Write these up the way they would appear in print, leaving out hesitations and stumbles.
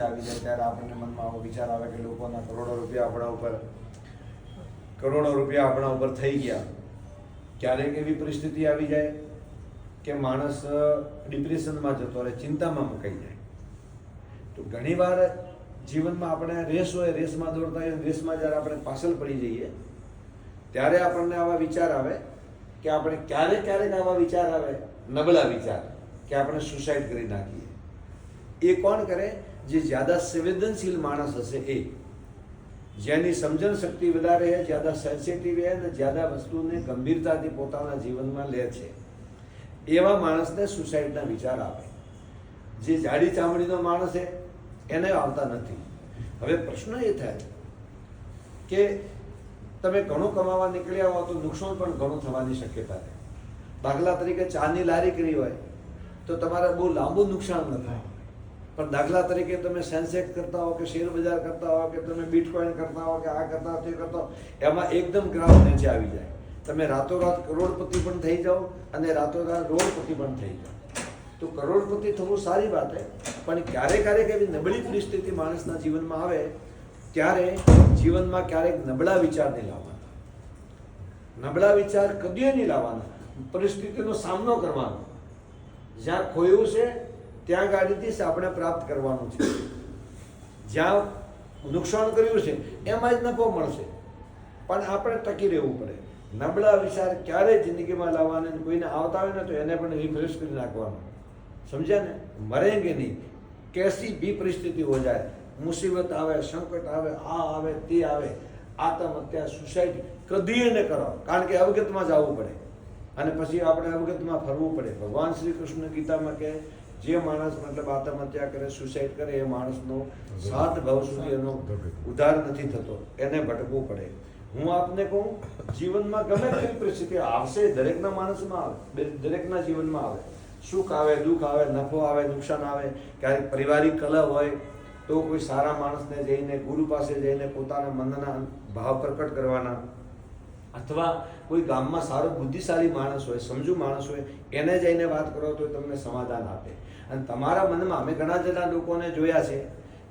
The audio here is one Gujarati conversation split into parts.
આવી જાય ત્યારે આપણને મનમાં આવો વિચાર આવે કે લોકોના કરોડો રૂપિયા આપણા ઉપર થઈ ગયા. ક્યારેક એવી પરિસ્થિતિ આવી જાય કે માણસ ડિપ્રેશનમાં જતો રહે, ચિંતામાં મુકાઈ જાય. તો ઘણીવાર જીવનમાં આપણે રેસ હોય, રેસમાં દોડતા હોય, રેસમાં જ્યારે આપણે પાછળ પડી જઈએ ત્યારે આપણને આવા વિચાર આવે કે આપણે ક્યારેક આવા વિચાર આવે, નબળા વિચાર, કે આપણે સુસાઇડ કરી નાખીએ. એ કોણ કરે? જે જ્યાદા સંવેદનશીલ માણસ હશે, એ જેની સમજણ શક્તિ વધારે છે, જ્યાદા સેન્સિટિવ છે અને જ્યાદા વસ્તુને ગંભીરતાથી પોતાના જીવનમાં લે છે, એવા માણસને સુસાઇડના વિચાર આવે. જે જાડી ચામડીનો માણસ છે એને આવતા નથી. હવે પ્રશ્ન એ થાય કે તમે ઘણું કમાવા નીકળ્યા હો તો નુકસાન પણ ઘણું થવાની શક્યતા રહે. દાખલા તરીકે ચાની લારી કરી હોય તો તમારે બહુ લાંબુ નુકસાન ન થાય, પણ દાખલા તરીકે તમે સેન્સેક્સ કરતા હો કે શેર બજાર કરતા હો કે તમે બિટકોઇન કરતા હો કે આ કરતા હો તે કરતા હો, એમાં એકદમ ગ્રાફ નીચે આવી જાય. તમે રાતોરાત કરોડપતિ પણ થઈ જાઓ અને રાતોરાત રોડપતિ પણ થઈ જાઓ. તો કરોડપતિ થવું સારી વાત છે, પણ ક્યારેક એવી નબળી પરિસ્થિતિ માણસના જીવનમાં આવે ત્યારે જીવનમાં ક્યારેક નબળા વિચાર નહીં લાવવાના. નબળા વિચાર કદી નહીં લાવવાના. પરિસ્થિતિનો સામનો કરવાનો. જ્યાં ખોયું છે ત્યાં ગાડીથી આપણે પ્રાપ્ત કરવાનું છે. જ્યાં નુકસાન કર્યું છે એમાં જ નફો મળશે, પણ આપણે ટકી રહેવું પડે. નબળા વિચાર ક્યારેય જિંદગીમાં લાવવાના, કોઈને આવતા હોય ને તો એને પણ રિફ્રેશ કરી નાખવાનું. સમજ્યા ને? મરેંગે નહીં. कैसी भी परिस्थिति हो जाए, मुसीबत આવે, સંકટ આવે, આ આવે તે આવે, આત્મહત્યા, સુસાઇડ કદી ન કરો, કારણ કે અવગતમાં જવું પડે અને પછી આપણે અવગતમાં ફરવું પડે. ભગવાન શ્રી કૃષ્ણ ગીતામાં કહે, જે માણસ મતલબ આત્મહત્યા કરે, સુસાઇડ કરે, એ માણસનો 7 ભાવ સુધી એનો ઉદ્ધાર નથી થતો, એને ભટકવું પડે. હું આપને કહું, જીવનમાં ગમે તેવી પરિસ્થિતિ આવશે, દરેકના માણસમાં આવે, દરેકના જીવનમાં આવે. સુખ આવે, દુઃખ આવે, નફો આવે, નુકસાન આવે. ક્યારેક પારિવારિક કલહ હોય તો કોઈ સારા માણસને જઈને, ગુરુ પાસે જઈને પોતાના મનના ભાવ પ્રકટ કરવાના, અથવા કોઈ ગામમાં સારો બુદ્ધિશાળી માણસ હોય, સમજુ માણસ હોય, એને જઈને વાત કરો તો તમને સમાધાન આપે. અને તમારા મનમાં, અમે ઘણા જણા લોકોને જોયા છે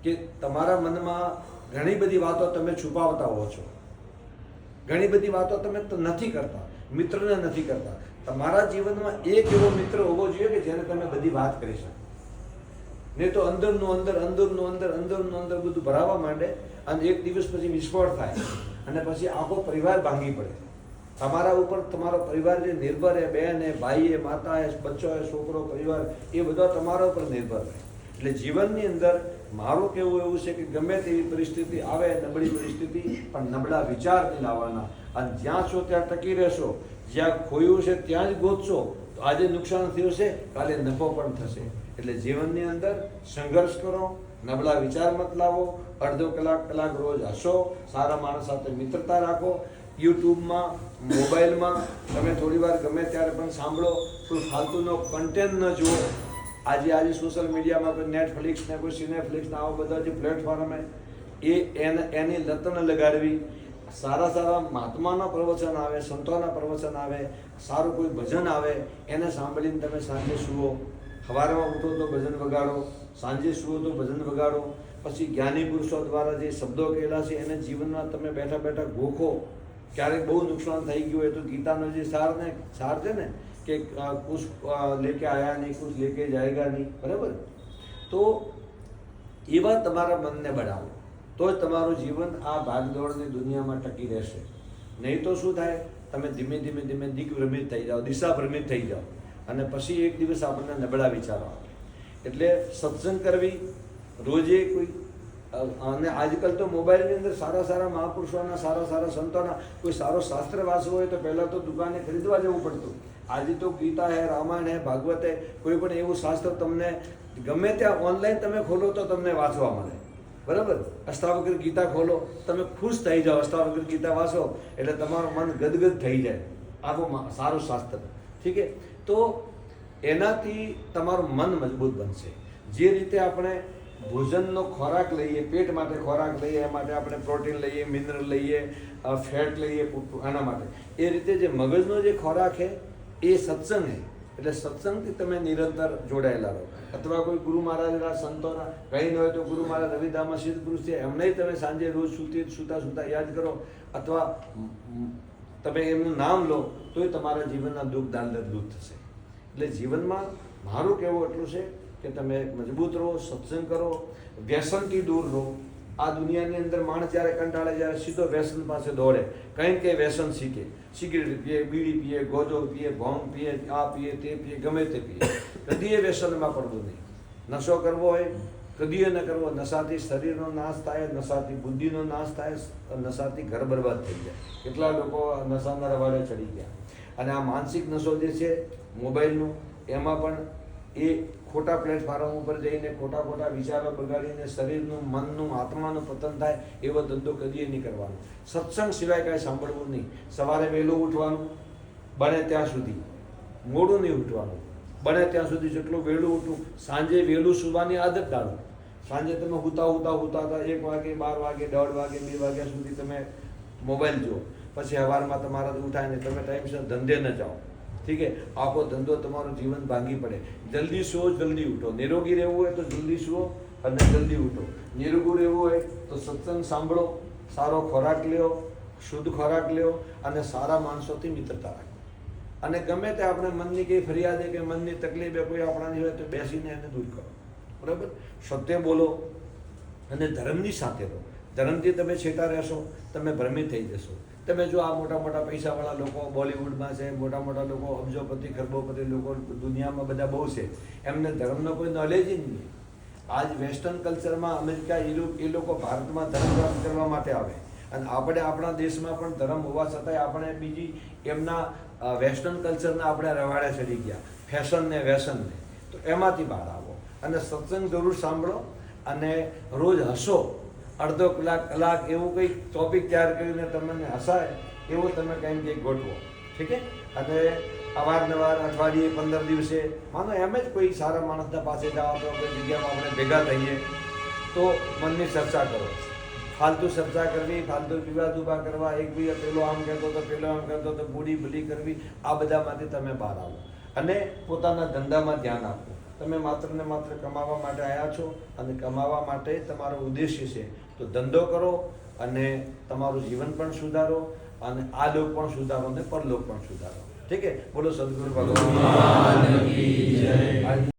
કે તમારા મનમાં ઘણી બધી વાતો તમે છુપાવતા હો છો, ઘણી બધી વાતો તમે નથી કરતા, મિત્રને નથી કરતા. તમારા જીવનમાં એક એવો મિત્ર હોવો જોઈએ કે જેને તમે બધી વાત કરી શકો. નહીં તો અંદરનું અંદર બધું ભરાવા માંડે અને એક દિવસ પછી વિસ્ફોટ થાય અને પછી આખો પરિવાર ભાંગી પડે. તમારા ઉપર તમારો પરિવાર જે નિર્ભર છે, બહેન છે, ભાઈ છે, માતા છે, બચ્ચો છે, છોકરો, પરિવાર, એ બધા તમારા ઉપર નિર્ભર રહે. એટલે જીવનની અંદર મારું કહેવું એવું છે કે ગમે તેવી પરિસ્થિતિ આવે, નબળી પરિસ્થિતિ, પણ નબળા વિચાર નહીં લાવવાના. અને જ્યાં છો ત્યાં ટકી રહેશો, જ્યાં ખોયું છે ત્યાં જ ગોતશો તો આજે નુકસાન થયું છે, કાલે નફો પણ થશે. એટલે જીવનની અંદર સંઘર્ષ કરો, નબળા વિચાર મત લાવો, અડધો કલાક રોજ હસો, સારા માણસ સાથે મિત્રતા રાખો. યુટ્યુબમાં, મોબાઈલમાં તમે થોડી વાર ગમે ત્યારે પણ સાંભળો, કોઈ ફાલતુનો કન્ટેન્ટ ન જુઓ. આજે સોશિયલ મીડિયામાં કોઈ નેટફ્લિક્સ ને કોઈ સિનેફ્લિક્સ ને આવા બધા જે પ્લેટફોર્મ એની લત ન લગાડવી. સારા મહાત્માના પ્રવચન આવે, સંતોના પ્રવચન આવે, સારું કોઈ ભજન આવે, એને સાંભળીને તમે સાંજે સૂવો. સવારમાં ઉઠો તો ભજન વગાડો, સાંજે સૂવો તો ભજન વગાડો. પછી જ્ઞાની પુરુષો દ્વારા જે શબ્દો કહેલા છે એને જીવનમાં તમે બેઠા ગોખો. ક્યારેક બહુ નુકસાન થઈ ગયું હોય તો ગીતાનો જે સાર છે ને કે કુછ લેકે આયા નહીં, કુછ લેકે જાયગા નહીં, બરાબર? તો એવા તમારા મનને બનાવો તો જ તમારું જીવન આ ભાગદોડની દુનિયામાં ટકી રહેશે. નહીં તો શું થાય? તમે ધીમે દિગ્ભ્રમિત થઈ જાઓ, દિશાભ્રમિત થઈ જાઓ અને પછી એક દિવસ આપણને નબળા વિચારો આવે. એટલે સત્સંગ કરવી રોજે કોઈ, અને આજકાલ તો મોબાઈલની અંદર સારા મહાપુરુષોના, સારા સંતોના કોઈ સારો શાસ્ત્ર વાંચવો હોય તો પહેલાં તો દુકાને ખરીદવા જવું પડતું. આજે તો ગીતા હે, રામાયણ હે, ભાગવત હે, કોઈ પણ એવું શાસ્ત્ર તમને ગમે ત્યાં ઓનલાઈન તમે ખોલો તો તમને વાંચવા મળે, બરાબર? અષ્ટાવક્ર ગીતા ખોલો, તમે ખુશ થઈ જાઓ. અષ્ટાવક્ર ગીતા વાંચો એટલે તમારું મન ગદગદ થઈ જાય. આખું સારું શાસ્ત્ર, ઠીક છે? તો એનાથી તમારું મન મજબૂત બનશે. જે રીતે આપણે ભોજનનો ખોરાક લઈએ, પેટ માટે ખોરાક લઈએ, એ માટે આપણે પ્રોટીન લઈએ, મિનરલ લઈએ, ફેટ લઈએ, આના માટે, એ રીતે જે મગજનો જે ખોરાક છે એ સત્સંગ છે. એટલે સત્સંગથી તમે નિરંતર જોડાયેલા રહો. અથવા કોઈ ગુરુ મહારાજના સંતોના, કંઈ ન હોય તો ગુરુ મહારાજ રવિદામા સિદ્ધ પુરુષ છે, એમને તમે સાંજે રોજ સુતા યાદ કરો, અથવા તમે એમનું નામ લો તોય તમારા જીવનના દુઃખ દાંડર દૂર થશે. એટલે જીવનમાં મારું કહેવું એટલું છે કે તમે મજબૂત રહો, સત્સંગ કરો, વ્યસનથી દૂર રહો. આ દુનિયાની અંદર માણસ જ્યારે કંટાળે, જ્યારે સીધો વ્યસન પાસે દોડે, કંઈ કે વ્યસન શીખે, સિગરેટ પીએ, બીડી પીએ, ગોજો પીએ, ભોંગ પીએ, આ પીએ, તે પીએ, ગમે તે પીએ. કદી એ વ્યસનમાં પડવું નહીં. નશો કરવો હોય કદી ન કરવો. નશાથી શરીરનો નાશ થાય, નશાથી બુદ્ધિનો નાશ થાય, નશાથી ઘર બરબાદ થઈ જાય. કેટલા લોકો નશાના રવાડે ચડી ગયા. અને આ માનસિક નશો જે છે મોબાઈલનું, એમાં પણ એ ખોટા પ્લેટફોર્મ ઉપર જઈને ખોટા વિચારો બગાડીને શરીરનું, મનનું, આત્માનું પતન થાય એવો ધંધો કદી નહીં કરવાનો. સત્સંગ સિવાય કાંઈ સાંભળવું નહીં. સવારે વહેલું ઉઠવાનું, બને ત્યાં સુધી મોડું નહીં ઉઠવાનું, બને ત્યાં સુધી જેટલું વહેલું ઉઠવું. સાંજે વહેલું સૂવાની આદત ડાળો. સાંજે તમે હુતા 1 વાગે, 12 વાગે, 1:30 વાગે, 2 વાગ્યા સુધી તમે મોબાઈલ જુઓ, પછી સવારમાં તમારાથી ઉઠાય ને તમે ટાઈમસર ધંધે ન જાઓ. ઠીક છે? આખો ધંધો તમારું જીવન ભાંગી પડે. જલ્દી સુવો, જલ્દી ઉઠો. નિરોગી રહેવું હોય તો જલ્દી સુવો અને જલ્દી ઉઠો. નિરોગી રહેવું હોય તો સત્સંગ સાંભળો, સારો ખોરાક લ્યો, શુદ્ધ ખોરાક લ્યો અને સારા માણસોથી મિત્રતા રાખો. અને ગમે તે આપણે મનની કંઈ ફરિયાદ કે મનની તકલીફ કોઈ આપણાની હોય તો બેસીને એને દૂર કરો. બરાબર? સત્ય બોલો અને ધર્મની સાથે રહો. ધર્મથી તમે છેટા રહેશો, તમે ભ્રમિત થઈ જશો. તમે જો આ મોટા પૈસાવાળા લોકો બોલિવૂડમાં છે, મોટા લોકો અબજોપતિ ખરબોપતિ લોકો દુનિયામાં બધા બહુ છે, એમને ધર્મનો કોઈ નોલેજ જ નહીં. આજ વેસ્ટર્ન કલ્ચરમાં અમેરિકા એ લોકો ભારતમાં ધર્મ પ્રાપ્ત કરવા માટે આવે, અને આપણે આપણા દેશમાં પણ ધર્મ હોવા છતાંય આપણે બીજી એમના વેસ્ટર્ન કલ્ચરના આપણે રવાડે ચડી ગયા, ફેશન ને વ્યસનને. તો એમાંથી બહાર આવો અને સત્સંગ જરૂર સાંભળો અને રોજ હસો. અડધો કલાક એવું કંઈક ટોપિક તૈયાર કરીને તમને હસાય એવો તમે કંઈક ગોઠવો. ઠીક છે? અને અવારનવાર અઠવાડિયે 15 દિવસે માનો એમ જ કોઈ સારા માણસના પાસે જાઓ તો કોઈ જગ્યામાં આપણે ભેગા થઈએ તો મનની ચર્ચા કરો. ફાલતુ ચર્ચા કરવી, ફાલતુ વિવાદ ઊભા કરવા, એકબીજા પેલો આમ કહેતો તો પેલો આમ કહેતો તો બુડી ભલી કરવી, આ બધામાંથી તમે બહાર આવો અને પોતાના ધંધામાં ધ્યાન આપો. તમે માત્ર ને માત્ર કમાવા માટે આવ્યા છો અને કમાવા માટે તમારો ઉદ્દેશ્ય છે, તો ધંધો કરો અને તમારું જીવન પણ સુધારો અને આ લોક પણ સુધારો અને પરલોક પણ સુધારો. ઠીક છે? બોલો સદગુરુ ભગવાન.